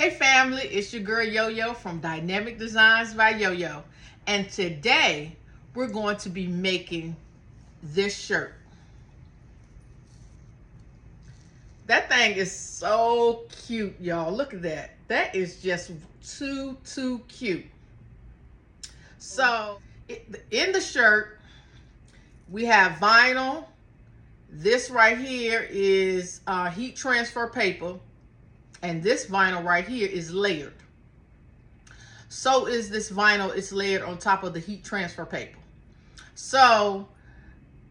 Hey family, it's your girl Yo-Yo from Dynamic Designs by Yo-Yo. And today we're going to be making this shirt. That thing is so cute, y'all. Look at that. That is just too cute. So in the shirt, we have vinyl. This right here is heat transfer paper. And this vinyl right here is layered. So is this vinyl. It's layered on top of the heat transfer paper. So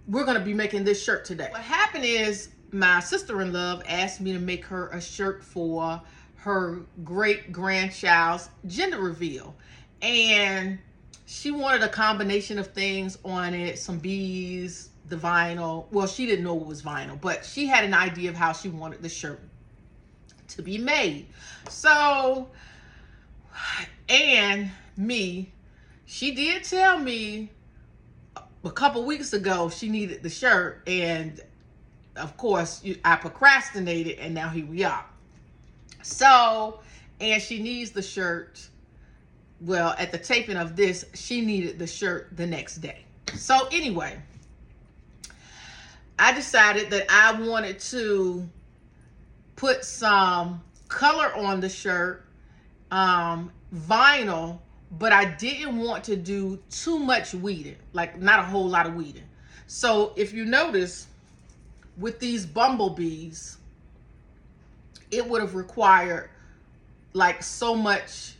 we're going to be making this shirt today. What happened is my sister-in-law asked me to make her a shirt for her great-grandchild's gender reveal. And she wanted a combination of things on it, some bees, the vinyl. Well, she didn't know it was vinyl, but she had an idea of how she wanted the shirt to be made. So, and she did tell me a couple weeks ago she needed the shirt, and of course I procrastinated, and now here we are. So, and she needs the shirt. Well, at the taping of this, she needed the shirt the next day. So anyway, I decided that I wanted to put some color on the shirt, vinyl, but I didn't want to do too much weeding, like not a whole lot of weeding. So if you notice, with these bumblebees, it would have required like so much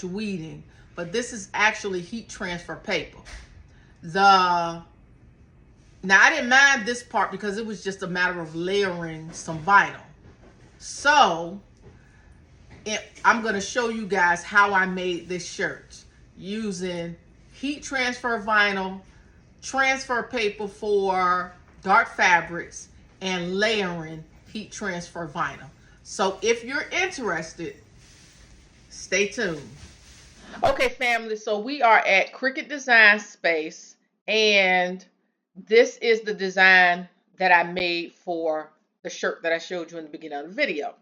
weeding, but this is actually heat transfer paper. Now I didn't mind this part because it was just a matter of layering some vinyl. So I'm going to show you guys how I made this shirt using heat transfer vinyl, transfer paper for dark fabrics, and layering heat transfer vinyl. So if you're interested, stay tuned. Okay, family, so we are at Cricut Design Space, and this is the design that I made for the shirt that I showed you in the beginning of the video.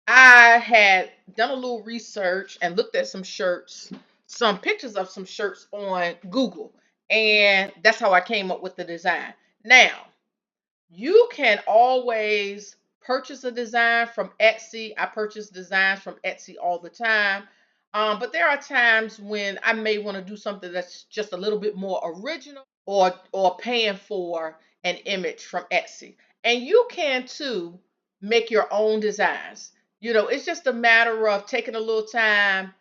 I had done a little research and looked at some pictures of some shirts on Google, and that's how I came up with the design. Now, you can always purchase a design from Etsy. I purchase designs from Etsy all the time. But there are times when I may want to do something that's just a little bit more original, or paying for an image from Etsy. And you can too make your own designs. It's just a matter of taking a little time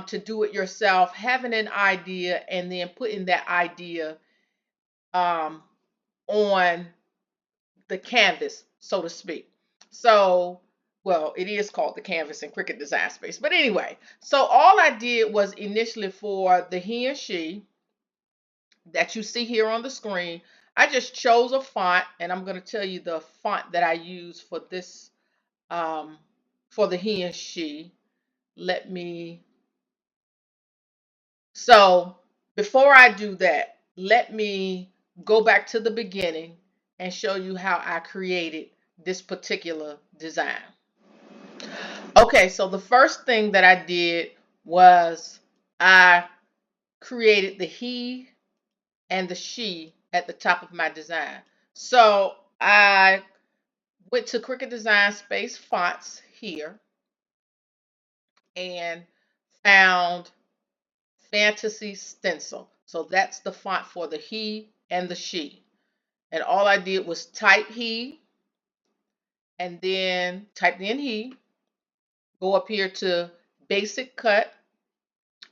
to do it yourself, having an idea, and then putting that idea on the canvas, so to speak. So, well, it is called the canvas in Cricut Design Space. But anyway, so all I did was initially for the he and she that you see here on the screen, I just chose a font, and I'm going to tell you the font that I use for this, for the he and she. So before I do that, let me go back to the beginning and show you how I created this particular design. Okay, so the first thing that I did was I created the he and the she at the top of my design. So I went to Cricut Design Space fonts here and found Fantasy Stencil. So that's the font for the he and the she. And all I did was type he, and then type in he, go up here to basic cut,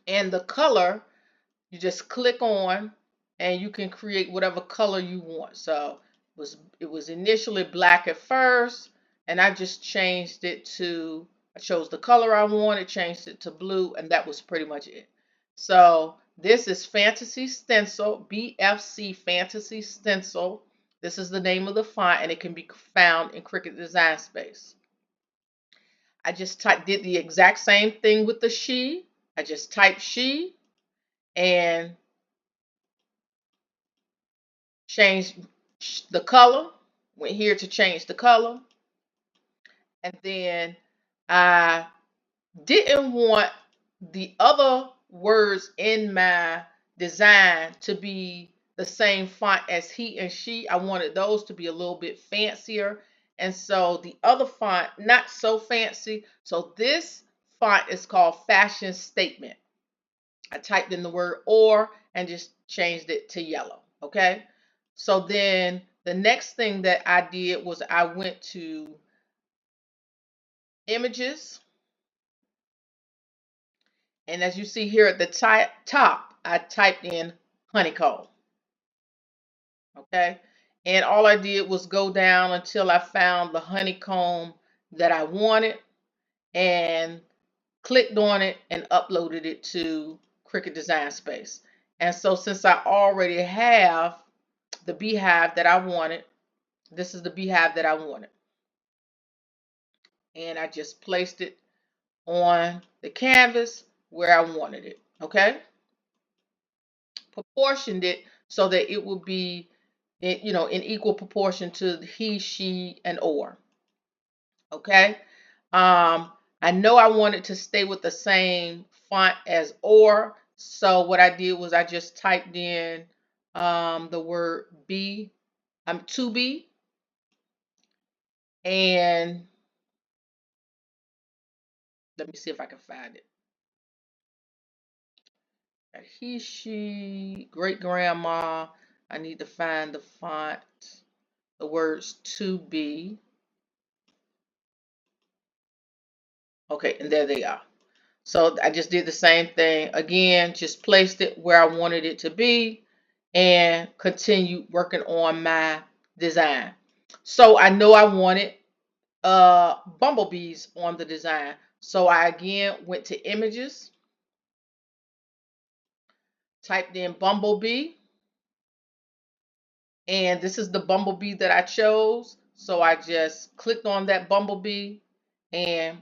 and the color you just click on, and you can create whatever color you want. So it was initially black at first, and I just changed it to, I chose the color I wanted, changed it to blue, and that was pretty much it. So this is Fantasy Stencil, BFC Fantasy Stencil. This is the name of the font, and it can be found in Cricut Design Space. I just did the exact same thing with the she. I just typed she and changed the color. Went here to change the color. And then I didn't want the other words in my design to be the same font as he and she. I wanted those to be a little bit fancier. And so the other font, not so fancy. So this font is called Fashion Statement. I typed in the word or and just changed it to yellow. Okay. So then the next thing that I did was I went to images. And as you see here at the top, I typed in honeycomb. Okay. And all I did was go down until I found the honeycomb that I wanted and clicked on it and uploaded it to Cricut Design Space. And so since I already have the beehive that I wanted, this is the beehive that I wanted. And I just placed it on the canvas where I wanted it. Okay. Proportioned it so that it would be, in equal proportion to he, she, and or. Okay. I know I wanted to stay with the same font as or, so what I did was I just typed in the word be, to be, and let me see if I can find it. He, she, great grandma. I need to find the font, the words to be. Okay, and there they are. So I just did the same thing again, just placed it where I wanted it to be and continued working on my design. So I know I wanted bumblebees on the design. So I again went to images, typed in bumblebee, and this is the bumblebee that I chose. So I just clicked on that bumblebee and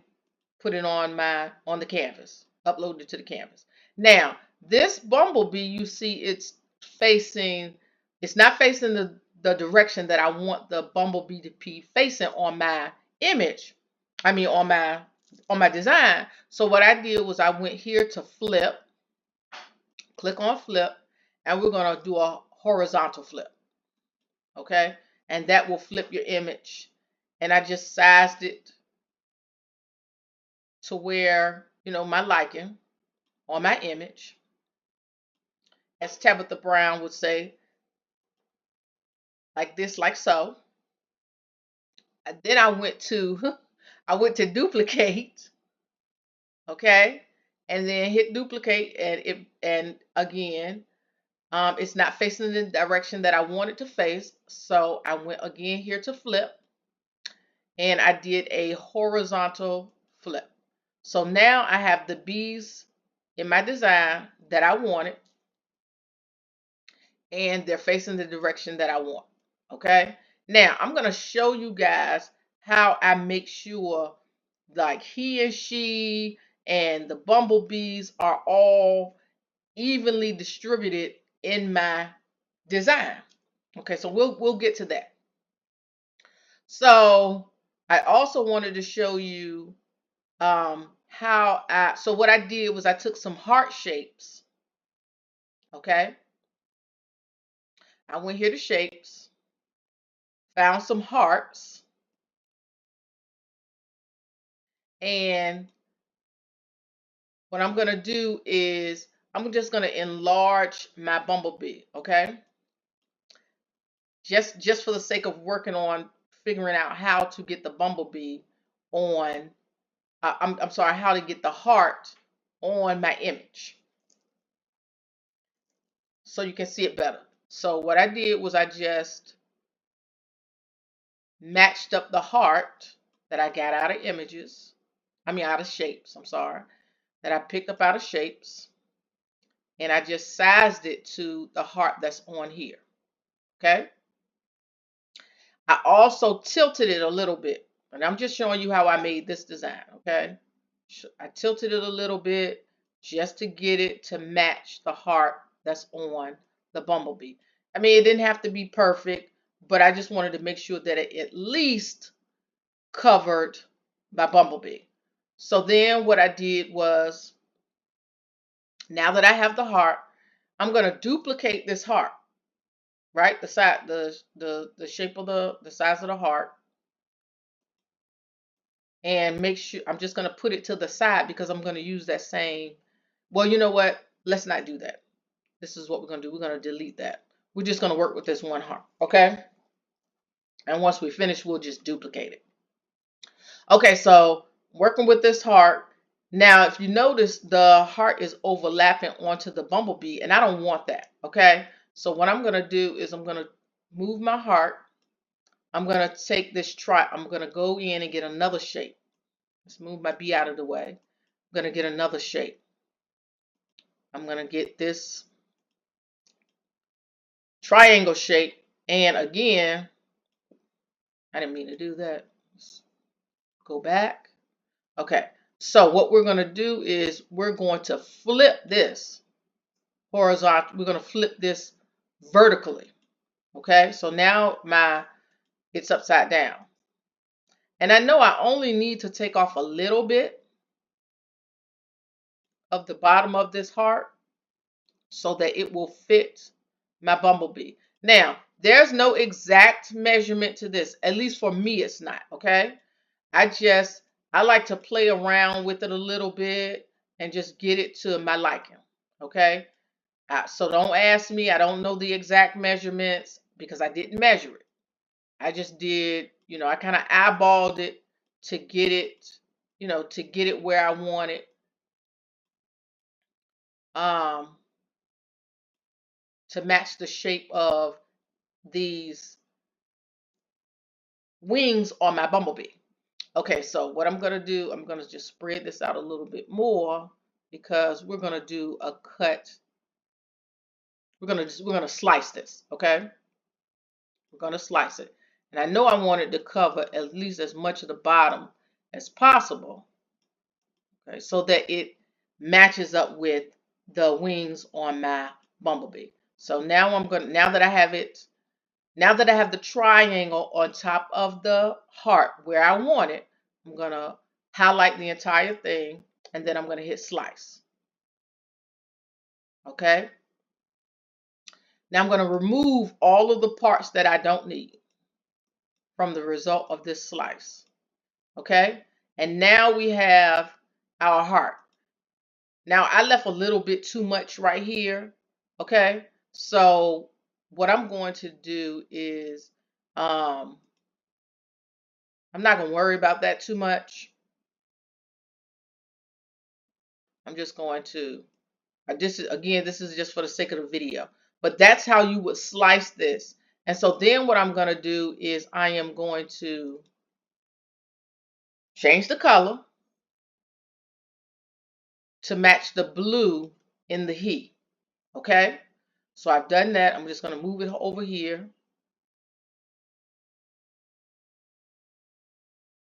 put it on the canvas, uploaded it to the canvas. Now, this bumblebee, you see it's not facing the direction that I want the bumblebee to be facing on my image. I mean on my design. So what I did was I went here to flip, click on flip, and we're gonna do a horizontal flip. Okay? And that will flip your image. And I just sized it to where, my liking on my image. As Tabitha Brown would say, like this, like so. And then I went to I went to duplicate, okay, and then hit duplicate, and again, it's not facing the direction that I want it to face. So I went again here to flip, and I did a horizontal flip. So now I have the bees in my design that I wanted, and they're facing the direction that I want. Okay. Now I'm going to show you guys how I make sure like he and she and the bumblebees are all evenly distributed in my design. Okay, so we'll get to that. So I also wanted to show you so what I did was I took some heart shapes. Okay. I went here to shapes, found some hearts, and what I'm going to do is I'm just going to enlarge my bumblebee, okay? Just for the sake of working on figuring out how to get the bumblebee on, I'm sorry, how to get the heart on my image so you can see it better. So what I did was I just matched up the heart that I got out of images. Out of shapes, I'm sorry, that I picked up out of shapes. And I just sized it to the heart that's on here. Okay. I also tilted it a little bit. And I'm just showing you how I made this design. Okay. I tilted it a little bit just to get it to match the heart that's on the bumblebee. It didn't have to be perfect, but I just wanted to make sure that it at least covered my bumblebee. So then what I did was, now that I have the heart, I'm going to duplicate this heart, right? The side, the shape of the size of the heart, and make sure I'm just going to put it to the side because I'm going to use that same. Well, you know what? Let's not do that. This is what we're going to do. We're going to delete that. We're just going to work with this one heart, okay? And once we finish, we'll just duplicate it. Okay, so working with this heart. Now, if you notice, the heart is overlapping onto the bumblebee, and I don't want that, okay? So what I'm going to do is I'm going to move my heart. I'm going to take this I'm going to go in and get another shape. Let's move my bee out of the way. I'm going to get another shape. I'm going to get this triangle shape. And again, I didn't mean to do that. Let's go back. Okay, so what we're going to do is we're going to flip this horizontal. We're going to flip this vertically. Okay, so now it's upside down. And I know I only need to take off a little bit of the bottom of this heart so that it will fit my bumblebee. Now, there's no exact measurement to this. At least for me, it's not, okay? I like to play around with it a little bit and just get it to my liking, okay? So don't ask me. I don't know the exact measurements because I didn't measure it. I just did, I kind of eyeballed it to get it, to get it where I want it. To match the shape of these wings on my bumblebee. Okay, so what I'm going to do, I'm going to just spread this out a little bit more because we're going to do a cut. We're going to slice this, okay? We're going to slice it. And I know I want it to cover at least as much of the bottom as possible, okay, so that it matches up with the wings on my bumblebee. So now now that I have it, now that I have the triangle on top of the heart where I want it, I'm going to highlight the entire thing and then I'm going to hit slice. Okay. Now I'm going to remove all of the parts that I don't need from the result of this slice. Okay. And now we have our heart. Now I left a little bit too much right here. Okay. So what I'm going to do is, I'm not going to worry about that too much. I'm just going to, this is just for the sake of the video, but that's how you would slice this. And so then what I'm going to do is I am going to change the color to match the blue in the he. Okay. So I've done that. I'm just going to move it over here.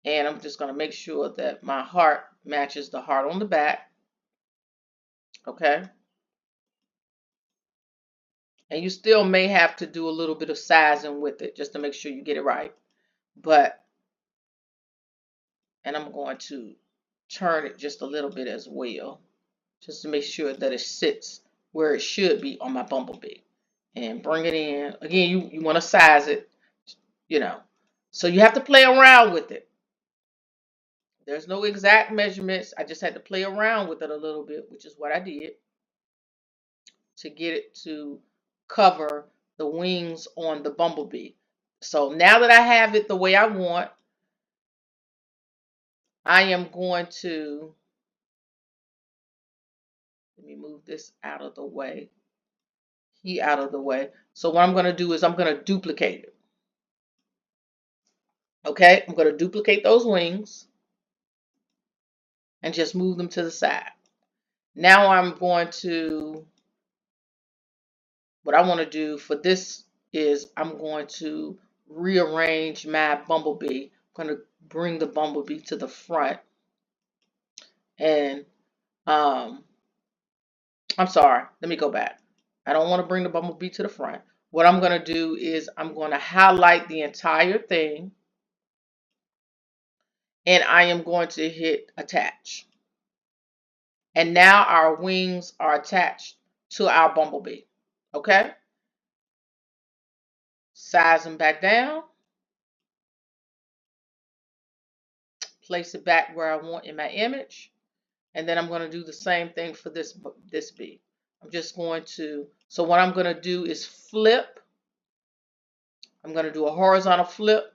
And I'm just going to make sure that my heart matches the heart on the back. Okay. And you still may have to do a little bit of sizing with it just to make sure you get it right. And I'm going to turn it just a little bit as well, just to make sure that it sits where it should be on my bumblebee. And bring it in. Again, you want to size it, So you have to play around with it. There's no exact measurements. I just had to play around with it a little bit, which is what I did to get it to cover the wings on the bumblebee. So now that I have it the way I want, I am going to, let me move this out of the way. Out of the way. So what I'm going to do is I'm going to duplicate it. Okay, I'm going to duplicate those wings and just move them to the side. Now I'm going to, what I want to do for this is I'm going to rearrange my bumblebee. I'm going to bring the bumblebee to the front. And I'm sorry, let me go back. I don't want to bring the bumblebee to the front. What I'm going to do is I'm going to highlight the entire thing. and I am going to hit attach. And now our wings are attached to our bumblebee. Okay? Size them back down. Place it back where I want in my image. And then I'm going to do the same thing for this bee. I'm just going to, so what I'm going to do is flip. I'm going to do a horizontal flip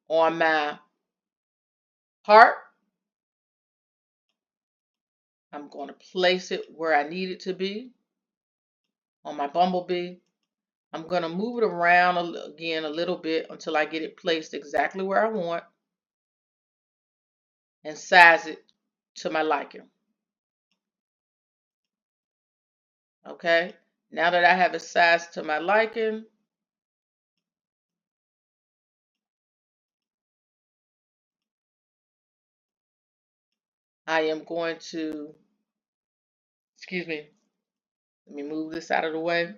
on my heart. I'm going to place it where I need it to be on my bumblebee. I'm going to move it around again a little bit until I get it placed exactly where I want and size it to my liking. Okay, now that I have it sized to my liking, I am going to, excuse me, let me move this out of the way.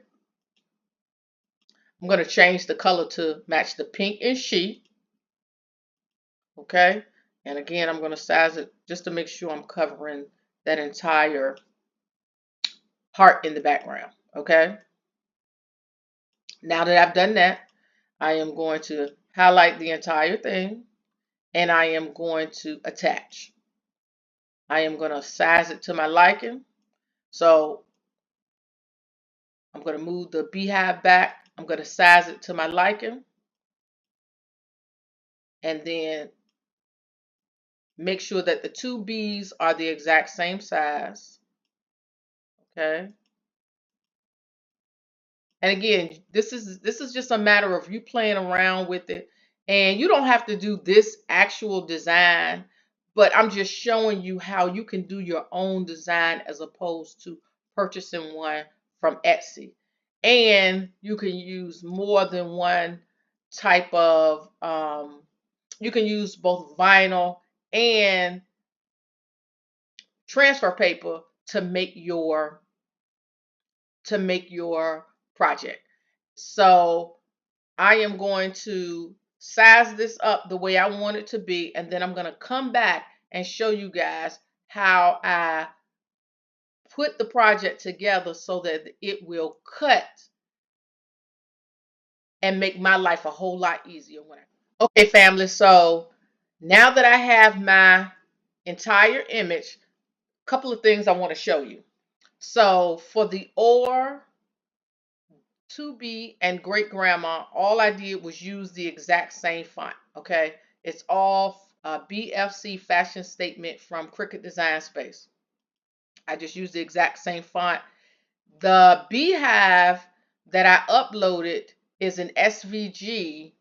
I'm going to change the color to match the pink in sheet. Okay, and again, I'm going to size it just to make sure I'm covering that entire heart in the background. Okay, now that I've done that, I am going to highlight the entire thing and I am going to attach. I am going to size it to my liking. So I'm going to move the beehive back. I'm going to size it to my liking. And then make sure that the two bees are the exact same size. Okay. And again, this is just a matter of you playing around with it. And you don't have to do this actual design, but I'm just showing you how you can do your own design as opposed to purchasing one from Etsy. And you can use more than one type of, you can use both vinyl and transfer paper to make your project. So I am going to size this up the way I want it to be, and then I'm going to come back and show you guys how I put the project together so that it will cut and make my life a whole lot easier. Okay, family, so now that I have my entire image, a couple of things I want to show you. So for the or, to be, and great grandma, all I did was use the exact same font. Okay, it's all BFC fashion statement from Cricut Design Space. I just used the exact same font. The beehive that I uploaded is an SVG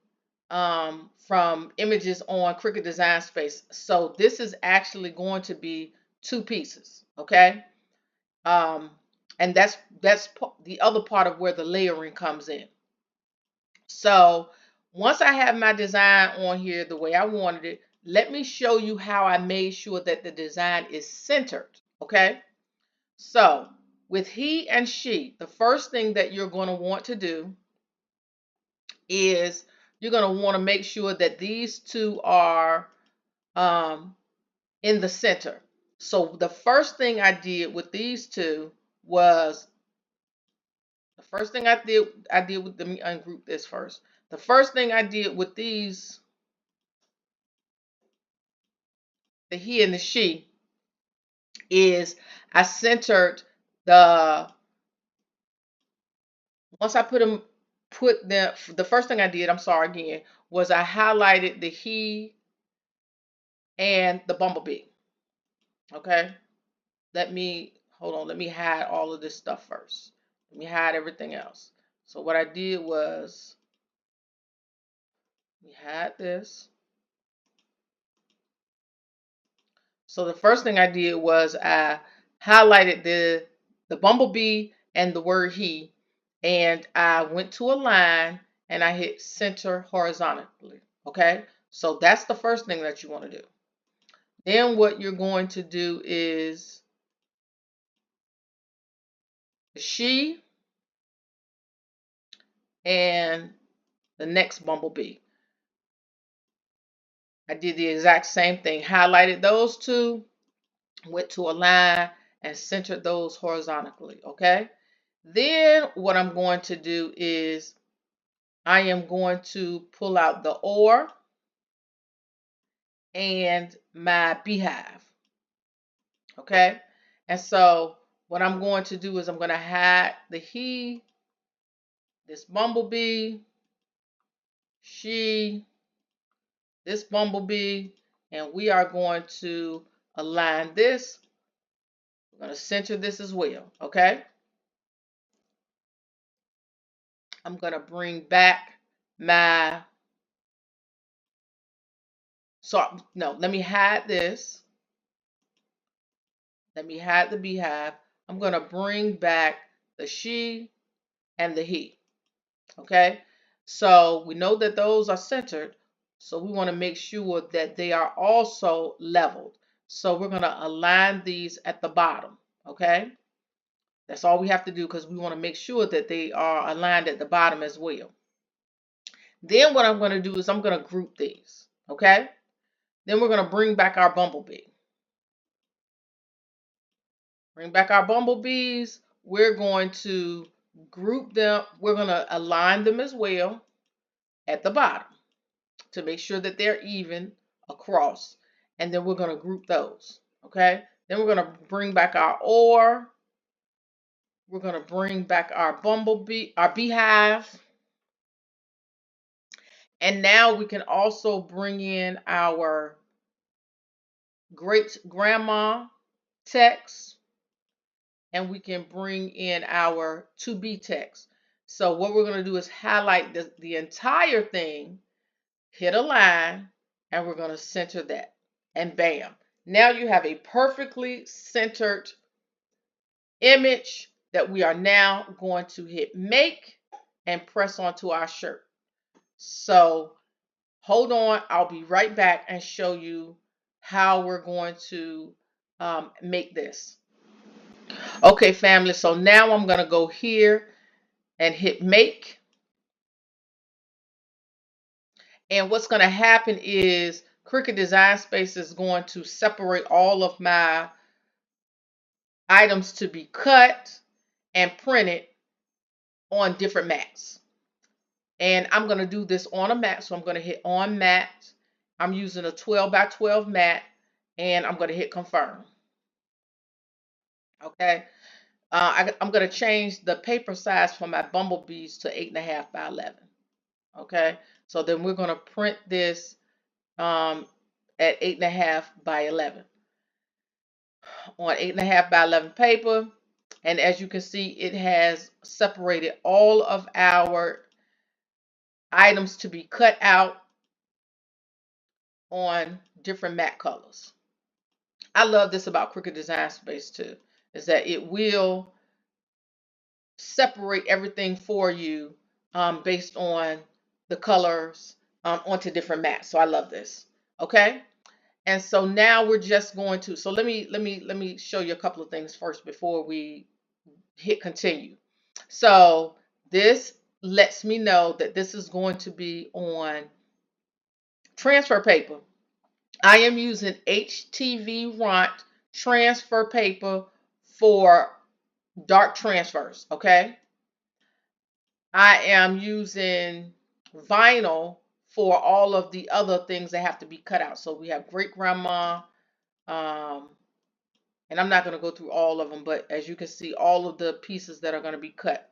from images on Cricut Design Space. So this is actually going to be two pieces. Okay. And that's the other part of where the layering comes in. So once I have my design on here the way I wanted it, let me show you how I made sure that the design is centered. Okay. So with he and she, the first thing that you're going to want to do is you're going to want to make sure that these two are in the center. So the first thing I did with these two was the first thing I did with, let me ungroup this first. The first thing I did with these, the he and the she, is I centered once I the first thing I did, I'm sorry again, was I highlighted the he and the bumblebee. Okay. Hold on, let me hide all of this stuff first. Let me hide everything else. So what I did was, we had this. So the first thing I did was I highlighted the bumblebee and the word he, and I went to a line and I hit center horizontally. Okay, so that's the first thing that you want to do. Then what you're going to do is she and the next bumblebee. I did the exact same thing. Highlighted those two, went to align, and centered those horizontally, okay? Then what I'm going to do is I am going to pull out the or and my beehive, okay? And so what I'm going to do is I'm going to hide the he, this bumblebee, she, this bumblebee, and we are going to align this. We're going to center this as well, okay? I'm going to bring back my, no, let me hide this. Let me hide the beehive. I'm going to bring back the she and the he, okay? So we know that those are centered, so we want to make sure that they are also leveled. So we're going to align these at the bottom, okay? That's all we have to do because we want to make sure that they are aligned at the bottom as well. Then what I'm going to do is I'm going to group these, okay? Then we're going to bring back our bumblebee. Bring back our bumblebees. We're going to group them. We're going to align them as well at the bottom to make sure that they're even across. And then we're going to group those, okay? Then we're going to bring back our or. We're going to bring back our bumblebee, our beehive. And now we can also bring in our great grandma text, and we can bring in our to be text. So what we're going to do is highlight the entire thing, hit a line, and we're going to center that. And bam, now you have a perfectly centered image that we are now going to hit make and press onto our shirt. So hold on, I'll be right back and show you how we're going to make this. Okay, family, so now I'm going to go here and hit make. And what's going to happen is Cricut Design Space is going to separate all of my items to be cut and printed on different mats. And I'm going to do this on a mat, so I'm going to hit on mat. I'm using a 12 by 12 mat, and I'm going to hit confirm. Okay. I'm going to change the paper size for my bumblebees to 8.5 by 11. Okay. So then we're going to print this at 8.5 by 11 on 8.5 by 11 paper. And as you can see, it has separated all of our items to be cut out on different matte colors. I love this about Cricut Design Space too, is that it will separate everything for you based on the colors onto different mats. So I love this. Okay. And so now we're just going to, so let me show you a couple of things first before we hit continue. So this lets me know that this is going to be on transfer paper. I am using HTV Ront transfer paper for dark transfers, okay? I am using vinyl for all of the other things that have to be cut out. So we have great grandma, and I'm not going to go through all of them, but as you can see, all of the pieces that are going to be cut.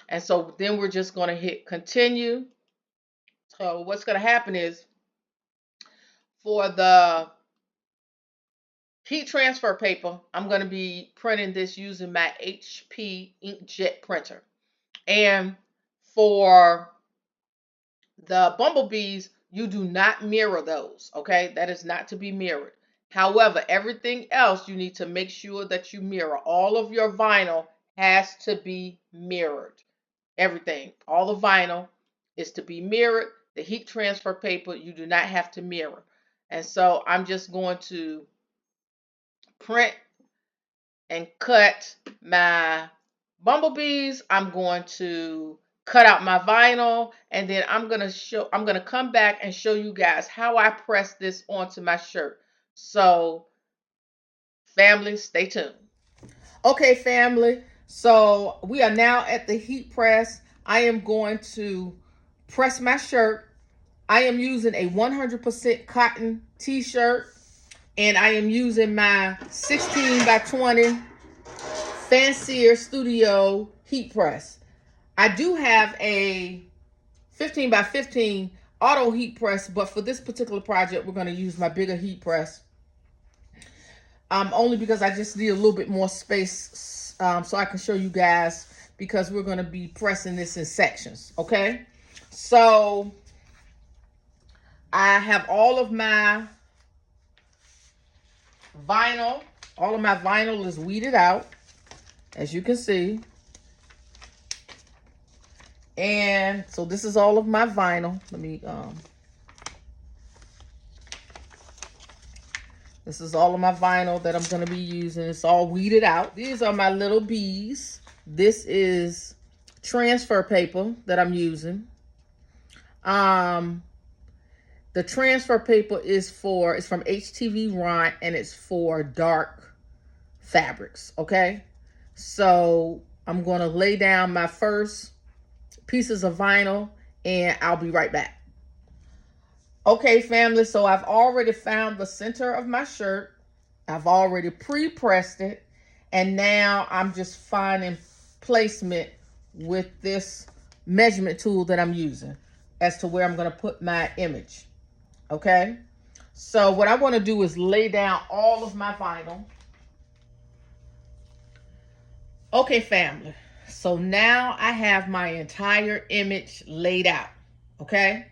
And so then we're just going to hit continue. So what's going to happen is for the heat transfer paper, I'm going to be printing this using my HP inkjet printer. And for the bumblebees, you do not mirror those, okay? That is not to be mirrored. However, everything else you need to make sure that you mirror. All of your vinyl has to be mirrored. Everything, all the vinyl is to be mirrored. The heat transfer paper, you do not have to mirror. And so I'm just going to print and cut my bumblebees. I'm going to cut out my vinyl, and then I'm gonna come back and show you guys how I press this onto my shirt. So family, stay tuned. Okay, family. So we are now at the heat press. I am going to press my shirt. I am using a 100% cotton t-shirt, and I am using my 16 by 20 Fancier Studio heat press. I do have a 15 by 15 auto heat press, but for this particular project, we're going to use my bigger heat press. Only because I just need a little bit more space so I can show you guys, because we're going to be pressing this in sections, okay? So I have all of my vinyl. All of my vinyl is weeded out, as you can see. And so this is all of my vinyl. Let me, this is all of my vinyl that I'm going to be using. It's all weeded out. These are my little bees. This is transfer paper that I'm using. The transfer paper is it's from HTV Ront, and it's for dark fabrics, okay? So I'm going to lay down my first pieces of vinyl, and I'll be right back. Okay, family, so I've already found the center of my shirt. I've already pre-pressed it, and now I'm just finding placement with this measurement tool that I'm using as to where I'm going to put my image. Okay, so what I want to do is lay down all of my vinyl. Okay, family, so now I have my entire image laid out, okay?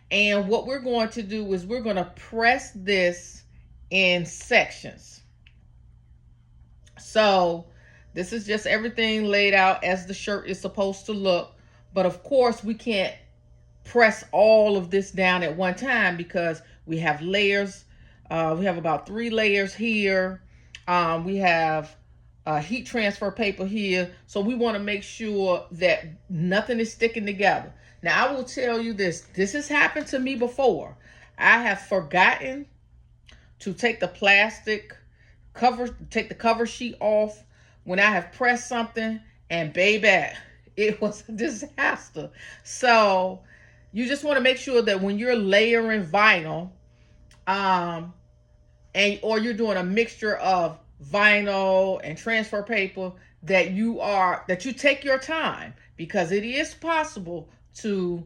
And what we're going to do is we're going to press this in sections. So this is just everything laid out as the shirt is supposed to look. But of course, we can't press all of this down at one time because we have layers. We have about 3 layers here. We have heat transfer paper here. So we want to make sure that nothing is sticking together. Now, I will tell you this has happened to me before. I have forgotten to take the plastic cover, take the cover sheet off when I have pressed something, and baby, it was a disaster. So you just want to make sure that when you're layering vinyl, or you're doing a mixture of vinyl and transfer paper, that you take your time, because it is possible to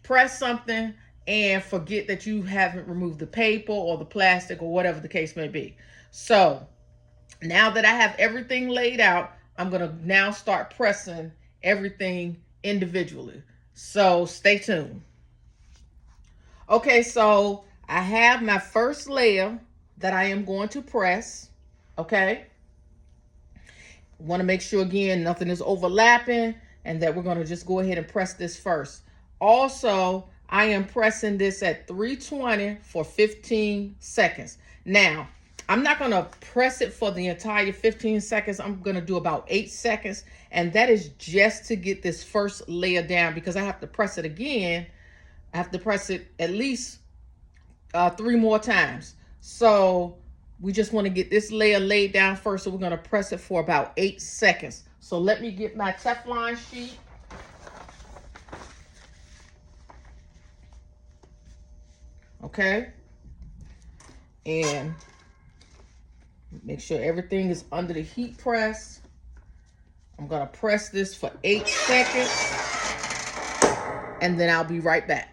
press something and forget that you haven't removed the paper or the plastic or whatever the case may be. So now that I have everything laid out, I'm going to now start pressing everything individually. So stay tuned. Okay, so I have my first layer that I am going to press, okay? Want to make sure, again, nothing is overlapping, and that we're going to just go ahead and press this first. Also, I am pressing this at 320 for 15 seconds. Now, I'm not going to press it for the entire 15 seconds. I'm going to do about 8 seconds, and that is just to get this first layer down, because I have to press it again. I have to press it at least 3 more times. So we just want to get this layer laid down first. So we're going to press it for about 8 seconds. So let me get my Teflon sheet. Okay. And make sure everything is under the heat press. I'm going to press this for 8 seconds, and then I'll be right back.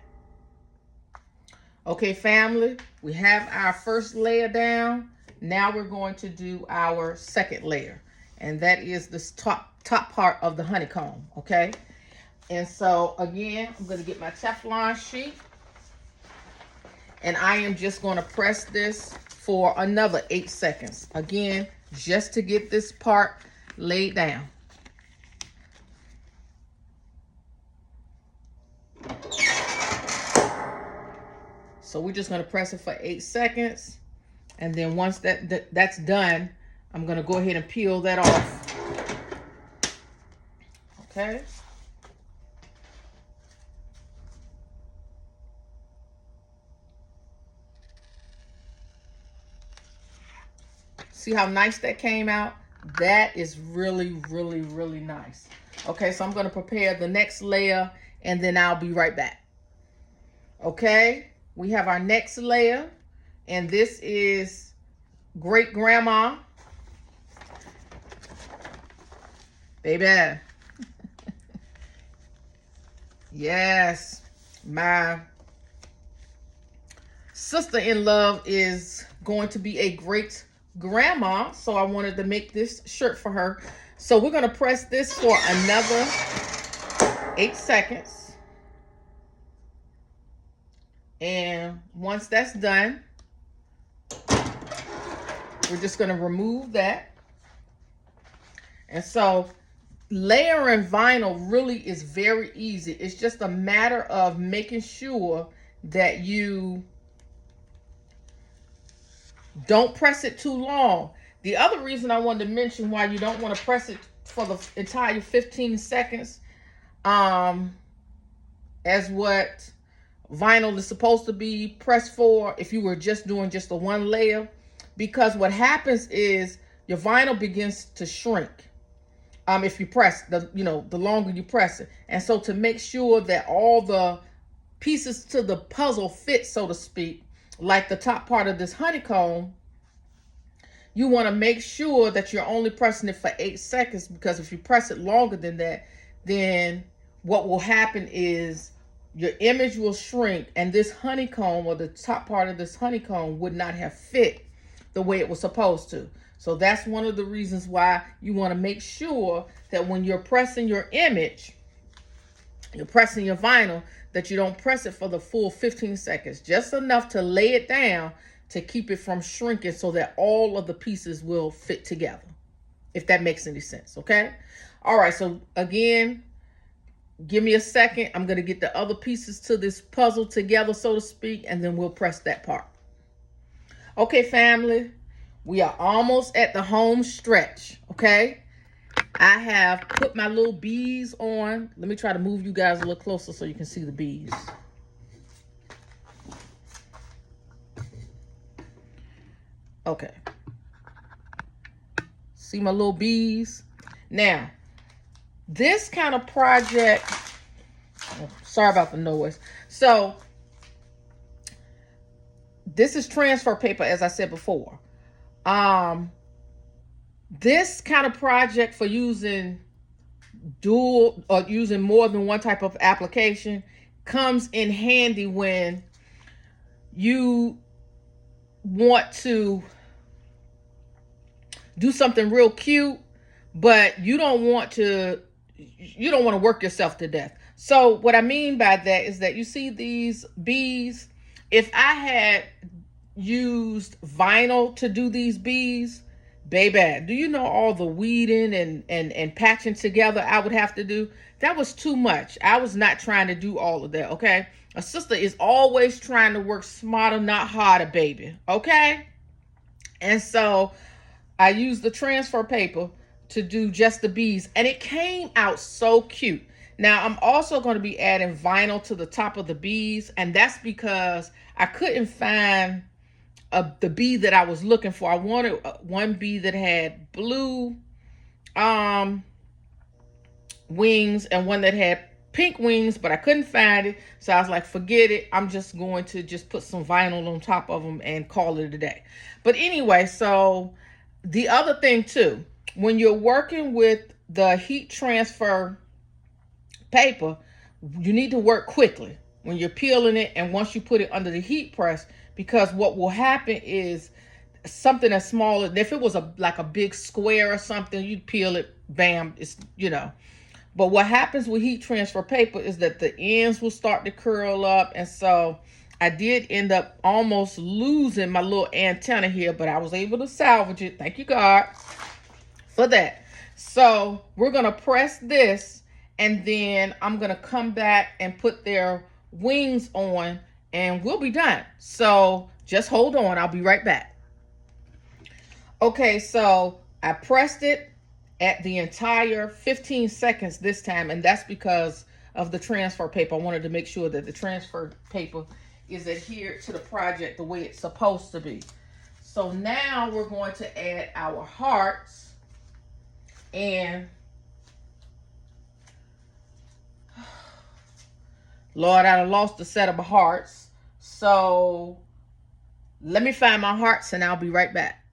Okay, family, we have our first layer down. Now we're going to do our second layer, and that is this top part of the honeycomb, okay? And so, again, I'm going to get my Teflon sheet, and I am just going to press this for another 8 seconds. Again, just to get this part laid down. So we're just going to press it for 8 seconds. And then once that's done, I'm going to go ahead and peel that off. Okay. See how nice that came out? That is really, really, really nice. Okay, so I'm going to prepare the next layer and then I'll be right back. Okay, we have our next layer, and this is great grandma. Baby. Yes, my sister-in-law is going to be a great grandma, so I wanted to make this shirt for her. So we're going to press this for another 8 seconds. And once that's done, we're just going to remove that. And so layering vinyl really is very easy. It's just a matter of making sure that you don't press it too long. The other reason I wanted to mention why you don't want to press it for the entire 15 seconds, as what vinyl is supposed to be pressed for if you were just doing just the one layer, because what happens is your vinyl begins to shrink if you press the longer you press it. And so to make sure that all the pieces to the puzzle fit, so to speak, like the top part of this honeycomb, you want to make sure that you're only pressing it for 8 seconds, because if you press it longer than that, then what will happen is your image will shrink, and this honeycomb, or the top part of this honeycomb, would not have fit the way it was supposed to. So that's one of the reasons why you want to make sure that when you're pressing your image, you're pressing your vinyl, that you don't press it for the full 15 seconds, just enough to lay it down to keep it from shrinking, so that all of the pieces will fit together, if that makes any sense. Okay. All right. So again, give me a second. I'm going to get the other pieces to this puzzle together, so to speak, and then we'll press that part. Okay, family, we are almost at the home stretch. Okay. I have put my little bees on. Let me try to move you guys a little closer so you can see the bees. Okay. See my little bees? Now, this kind of project, sorry about the noise. So, this is transfer paper, as I said before. This kind of project for using dual or using more than one type of application comes in handy when you want to do something real cute, but you don't want to work yourself to death. So what I mean by that is that you see these bees. If I had used vinyl to do these bees, baby, do you know all the weeding and patching together I would have to do? That was too much. I was not trying to do all of that, okay? A sister is always trying to work smarter, not harder, baby, okay? And so I used the transfer paper to do just the bees, and it came out so cute. Now, I'm also going to be adding vinyl to the top of the bees, and that's because I couldn't find the bee that I was looking for. I wanted one bee that had blue wings and one that had pink wings, but I couldn't find it. So I was like, forget it. I'm just going to just put some vinyl on top of them and call it a day. But anyway, so the other thing too, when you're working with the heat transfer paper, you need to work quickly when you're peeling it and once you put it under the heat press, because what will happen is something as small as, if it was like a big square or something, you'd peel it, bam, it's, But what happens with heat transfer paper is that the ends will start to curl up. And so I did end up almost losing my little antenna here, but I was able to salvage it. Thank you, God, for that. So we're going to press this, and then I'm going to come back and put their wings on, and we'll be done. So just hold on. I'll be right back. Okay, so I pressed it at the entire 15 seconds this time, and that's because of the transfer paper. I wanted to make sure that the transfer paper is adhered to the project the way it's supposed to be. So now we're going to add our hearts, and Lord, I done lost the set of hearts. So let me find my hearts and I'll be right back.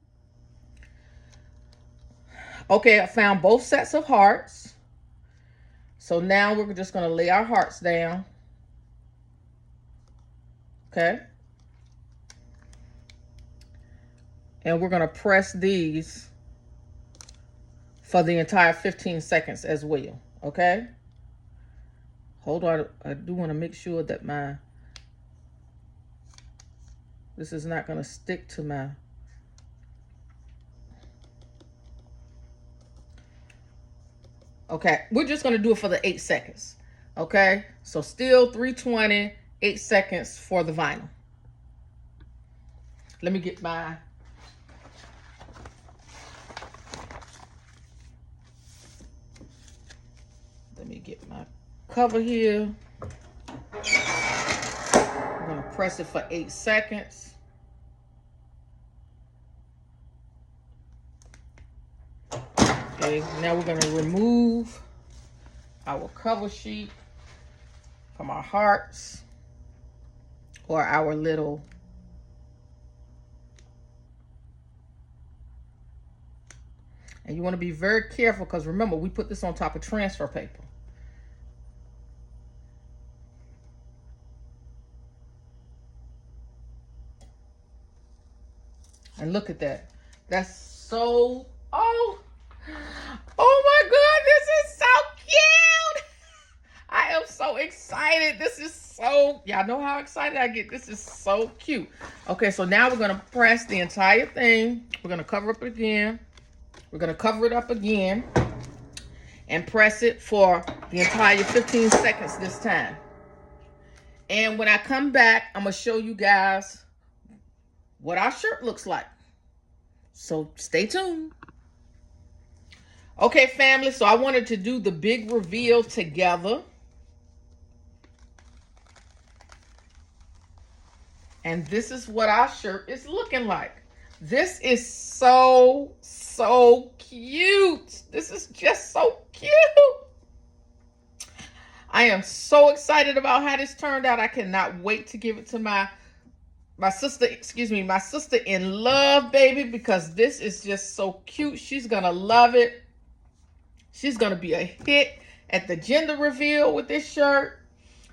Okay, I found both sets of hearts. So now we're just going to lay our hearts down. Okay. And we're going to press these for the entire 15 seconds as well. Okay. Hold on. I do want to make sure that this is not going to stick to my... Okay, we're just going to do it for the 8 seconds. Okay, so still 320, 8 seconds for the vinyl. Let me get my... Let me get my cover here. I'm going to press it for 8 seconds. Okay, now we're going to remove our cover sheet from our hearts, or our little... And you want to be very careful, because remember, we put this on top of transfer paper. And look at that. That's so... Oh my God, this is so cute. I am so excited. This is so... Y'all know how excited I get. This is so cute. Okay, so now we're going to press the entire thing. We're going to cover up again. We're going to cover it up again and press it for the entire 15 seconds this time. And when I come back, I'm going to show you guys what our shirt looks like. So stay tuned. Okay, family, so I wanted to do the big reveal together. And this is what our shirt is looking like. This is so cute. This is just so cute. I am so excited about how this turned out. I cannot wait to give it to my sister, my sister-in-law, baby, because this is just so cute. She's going to love it. She's going to be a hit at the gender reveal with this shirt.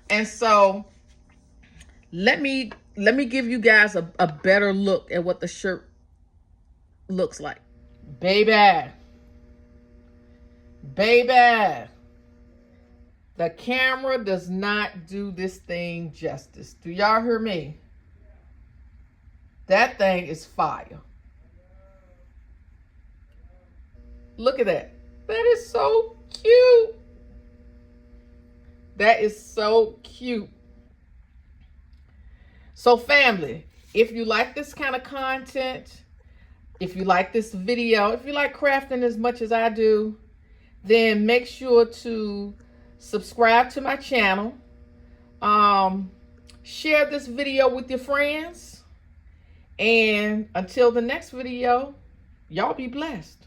And so let me give you guys a better look at what the shirt looks like. Baby. The camera does not do this thing justice. Do y'all hear me? That thing is fire. Look at that. That is so cute. That is so cute. So family, if you like this kind of content, if you like this video, if you like crafting as much as I do, then make sure to subscribe to my channel. Share this video with your friends. And until the next video, y'all be blessed.